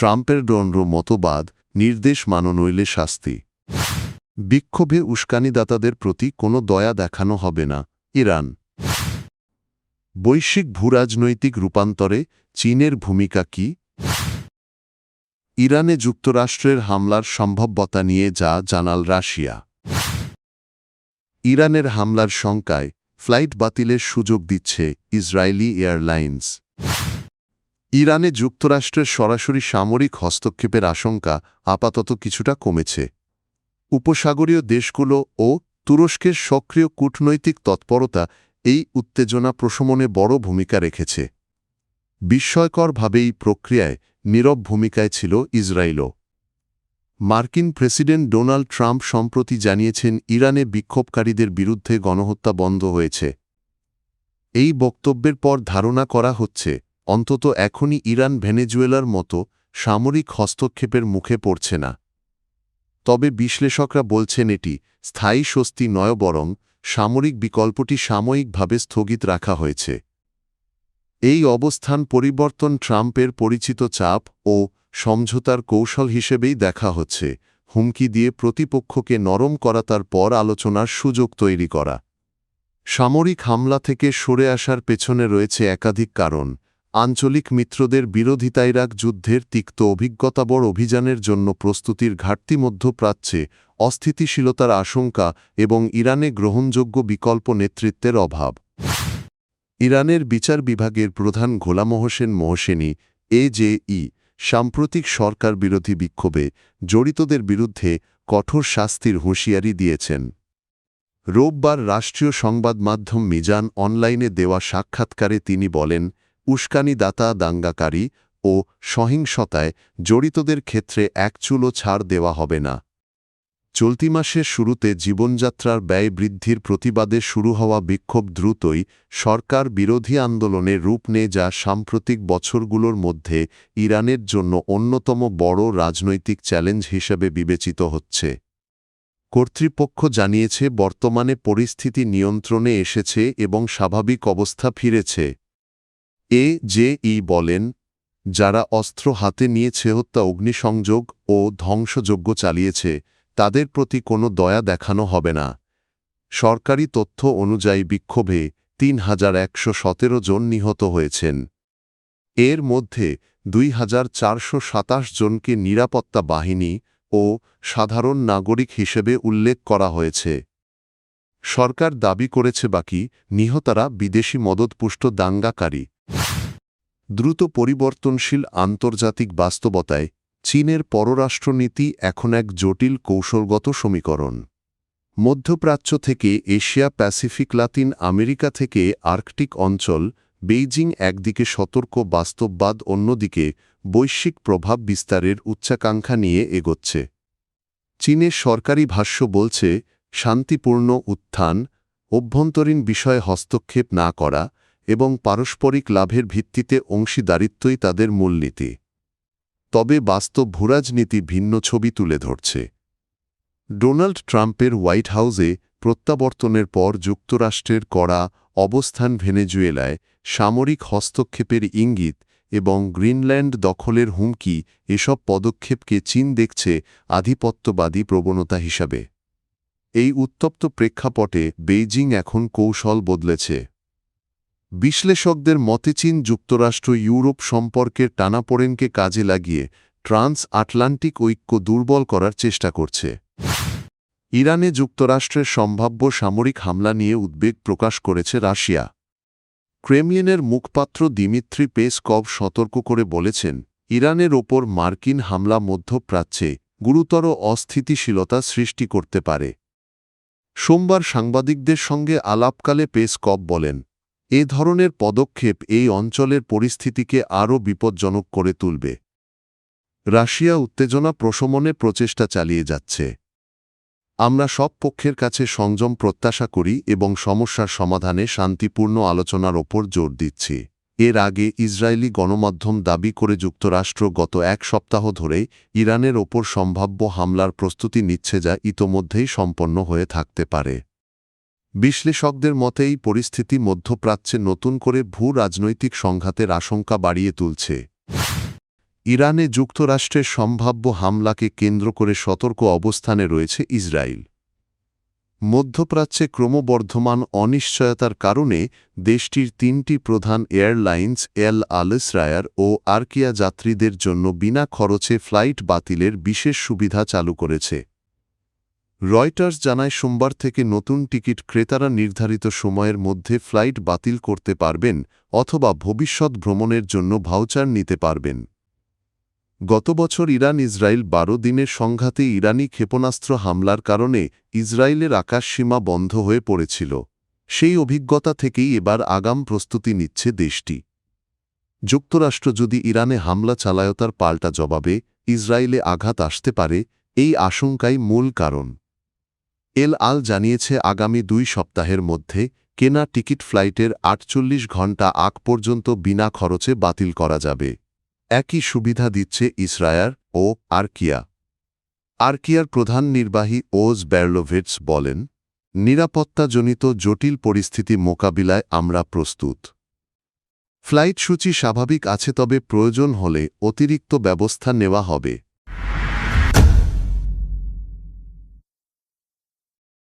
ট্রাম্পের দণ্ড মতবাদ নির্দেশ মানো নইলে শাস্তি। বিক্ষোভে উস্কানিদাতাদের প্রতি কোনো দয়া দেখানো হবে না। ইরান। বৈশ্বিক ভূরাজনৈতিক রূপান্তরে চীনের ভূমিকা কি? ইরানে যুক্তরাষ্ট্রের হামলার সম্ভাব্যতা নিয়ে যা জানাল রাশিয়া। ইরানের হামলার শঙ্কায় ফ্লাইট বাতিলের সুযোগ দিচ্ছে ইসরায়েলি এয়ারলাইন্স। ইরানে যুক্তরাষ্ট্রের সরাসরি সামরিক হস্তক্ষেপের আশঙ্কা আপাতত কিছুটা কমেছে। উপসাগরীয় দেশগুলো ও তুরস্কের সক্রিয় কূটনৈতিক তৎপরতা এই উত্তেজনা প্রশমনে বড় ভূমিকা রেখেছে। বিস্ময়করভাবে এই প্রক্রিয়ায় নীরব ভূমিকায় ছিল ইসরায়েলও। মার্কিন প্রেসিডেন্ট ডোনাল্ড ট্রাম্প সম্প্রতি জানিয়েছেন ইরানে বিক্ষোভকারীদের বিরুদ্ধে গণহত্যা বন্ধ হয়েছে। এই বক্তব্যের পর ধারণা করা হচ্ছে অন্তত এখনই ইরান ভেনেজুয়েলার মতো সামরিক হস্তক্ষেপের মুখে পড়ছে না। তবে বিশ্লেষকরা বলছেন এটি স্থায়ী স্বস্তি নয়, বরং সামরিক বিকল্পটি সাময়িকভাবে স্থগিত রাখা হয়েছে। এই অবস্থান পরিবর্তন ট্রাম্পের পরিচিত চাপ ও সমঝোতার কৌশল হিসেবেই দেখা হচ্ছে, হুমকি দিয়ে প্রতিপক্ষকে নরম করা, তারপর আলোচনার সুযোগ তৈরি করা। সামরিক হামলা থেকে সরে আসার পেছনে রয়েছে একাধিক কারণ। আঞ্চলিক মিত্রদের বিরোধিতা, ইরাক যুদ্ধের তিক্ত অভিজ্ঞতাবর অভিযানের জন্য প্রস্তুতির ঘাটতি, মধ্যপ্রাচ্যে অস্থিতিশীলতার আশঙ্কা এবং ইরানে গ্রহণযোগ্য বিকল্প নেতৃত্বের অভাব। ইরানের বিচার বিভাগের প্রধান গোলাম হোসেন মোহসেনী এজেই সাম্প্রতিক সরকার বিরোধী বিক্ষোভে জড়িতদের বিরুদ্ধে কঠোর শাস্তির হুঁশিয়ারি দিয়েছেন। রোববার রাষ্ট্রীয় সংবাদ মাধ্যম মিজান অনলাইনে দেওয়া সাক্ষাৎকারে তিনি বলেন, উস্কানিদাতা, দাঙ্গাকারী ও সহিংসতায় জড়িতদের ক্ষেত্রে এক চুলও ছাড় দেওয়া হবে না। চলতি মাসের শুরুতে জীবনযাত্রার ব্যয় বৃদ্ধির প্রতিবাদে শুরু হওয়া বিক্ষোভ দ্রুতই সরকার বিরোধী আন্দোলনের রূপ নেয়, যা সাম্প্রতিক বছরগুলোর মধ্যে ইরানের জন্য অন্যতম বড় রাজনৈতিক চ্যালেঞ্জ হিসেবে বিবেচিত হচ্ছে। কর্তৃপক্ষ জানিয়েছে বর্তমানে পরিস্থিতি নিয়ন্ত্রণে এসেছে এবং স্বাভাবিক অবস্থা ফিরেছে। এজেই বলেন, যারা অস্ত্র হাতে নিয়েছে, হত্যা, অগ্নিসংযোগ ও ধ্বংসযজ্ঞ চালিয়েছে, তাদের প্রতি কোনো দয়া দেখানো হবে না। সরকারি তথ্য অনুযায়ী বিক্ষোভে ৩,১১৭ জন নিহত হয়েছেন। এর মধ্যে ২,৪২৭ জনকে নিরাপত্তা বাহিনী ও সাধারণ নাগরিক হিসেবে উল্লেখ করা হয়েছে। সরকার দাবি করেছে বাকি নিহতরা বিদেশি মদতপুষ্ট দাঙ্গাকারী। দ্রুত পরিবর্তনশীল আন্তর্জাতিক বাস্তবতায় চীনের পররাষ্ট্রনীতি এখন এক জটিল কৌশলগত সমীকরণ। মধ্যপ্রাচ্য থেকে এশিয়া প্যাসিফিক, লাতিন আমেরিকা থেকে আর্কটিক অঞ্চল, বেইজিং একদিকে সতর্ক বাস্তববাদ, অন্যদিকে বৈশ্বিক প্রভাব বিস্তারের উচ্চাকাঙ্ক্ষা নিয়ে এগোচ্ছে। চীনের সরকারি ভাষ্য বলছে, শান্তিপূর্ণ উত্থান, অভ্যন্তরীণ বিষয়ে হস্তক্ষেপ না করা এবং পারস্পরিক লাভের ভিত্তিতে অংশীদারিত্বই তাদের মূলনীতি। তবে বাস্তব ভূরাজনীতি ভিন্ন ছবি তুলে ধরছে। ডোনাল্ড ট্রাম্পের হোয়াইট হাউসে প্রত্যাবর্তনের পর যুক্তরাষ্ট্রের কড়া অবস্থান, ভেনেজুয়েলায় সামরিক হস্তক্ষেপের ইঙ্গিত এবং গ্রিনল্যান্ড দখলের হুমকি, এসব পদক্ষেপকে চীন দেখছে আধিপত্যবাদী প্রবণতা হিসাবে। এই উত্তপ্ত প্রেক্ষাপটে বেইজিং এখন কৌশল বদলেছে। বিশ্লেষকদের মতে চীন যুক্তরাষ্ট্র ইউরোপ সম্পর্কের টানাপোড়েনকে কাজে লাগিয়ে ট্রান্স আটলান্টিক ঐক্য দুর্বল করার চেষ্টা করছে। ইরানে যুক্তরাষ্ট্রের সম্ভাব্য সামরিক হামলা নিয়ে উদ্বেগ প্রকাশ করেছে রাশিয়া। ক্রেমলিনের মুখপাত্র দিমিত্রি পেসকভ সতর্ক করে বলেছেন, ইরানের ওপর মার্কিন হামলা মধ্যপ্রাচ্যে গুরুতর অস্থিতিশীলতা সৃষ্টি করতে পারে। সোমবার সাংবাদিকদের সঙ্গে আলাপকালে পেসকভ বলেন, এ ধরনের পদক্ষেপ এই অঞ্চলের পরিস্থিতিকে আরও বিপজ্জনক করে তুলবে। রাশিয়া উত্তেজনা প্রশমনে প্রচেষ্টা চালিয়ে যাচ্ছে। আমরা সব পক্ষের কাছে সংযম প্রত্যাশা করি এবং সমস্যার সমাধানে শান্তিপূর্ণ আলোচনার ওপর জোর দিচ্ছি। এর আগে ইসরায়েলি গণমাধ্যম দাবি করে যুক্তরাষ্ট্র গত এক সপ্তাহ ধরে ইরানের ওপর সম্ভাব্য হামলার প্রস্তুতি নিচ্ছে, যা ইতোমধ্যেই সম্পন্ন হয়ে থাকতে পারে। বিশ্লেষকদের মতে এই পরিস্থিতি মধ্যপ্রাচ্যে নতুন করে ভূ রাজনৈতিক সংঘাতের আশঙ্কা বাড়িয়ে তুলছে। ইরানে যুক্তরাষ্ট্রের সম্ভাব্য হামলাকে কেন্দ্র করে সতর্ক অবস্থানে রয়েছে ইসরায়েল। মধ্যপ্রাচ্যে ক্রমবর্ধমান অনিশ্চয়তার কারণে দেশটির ৩টি প্রধান এয়ারলাইন্স এল আল-ইসরায়ার ও আরকিয়া যাত্রীদের জন্য বিনা খরচে ফ্লাইট বাতিলের বিশেষ সুবিধা চালু করেছে। রয়টার্স জানায় সোমবার থেকে নতুন টিকিট ক্রেতারা নির্ধারিত সময়ের মধ্যে ফ্লাইট বাতিল করতে পারবেন অথবা ভবিষ্যৎ ভ্রমণের জন্য ভাউচার নিতে পারবেন। গত বছর ইরান ইসরায়েল ১২ দিনের সংঘাতে ইরানি ক্ষেপণাস্ত্র হামলার কারণে ইসরায়েলের আকাশসীমা বন্ধ হয়ে পড়েছিল। সেই অভিজ্ঞতা থেকেই এবার আগাম প্রস্তুতি নিচ্ছে দেশটি। যুক্তরাষ্ট্র যদি ইরানে হামলা চালায় তার পাল্টা জবাবে ইসরায়েলে আঘাত আসতে পারে, এই আশঙ্কাই মূল কারণ। এল আল জানিয়েছে আগামী ২ সপ্তাহের মধ্যে কেনা টিকিট ফ্লাইটের ৪৮ ঘণ্টা আগ পর্যন্ত বিনা খরচে বাতিল করা যাবে। একই সুবিধা দিচ্ছে ইসরায়ার ও আরকিয়া। আরকিয়ার প্রধান নির্বাহী ওজ বেরলোভিটস বলেন, নিরাপত্তাজনিত জটিল পরিস্থিতি মোকাবিলায় আমরা প্রস্তুত। ফ্লাইট সূচি স্বাভাবিক আছে, তবে প্রয়োজন হলে অতিরিক্ত ব্যবস্থা নেওয়া হবে।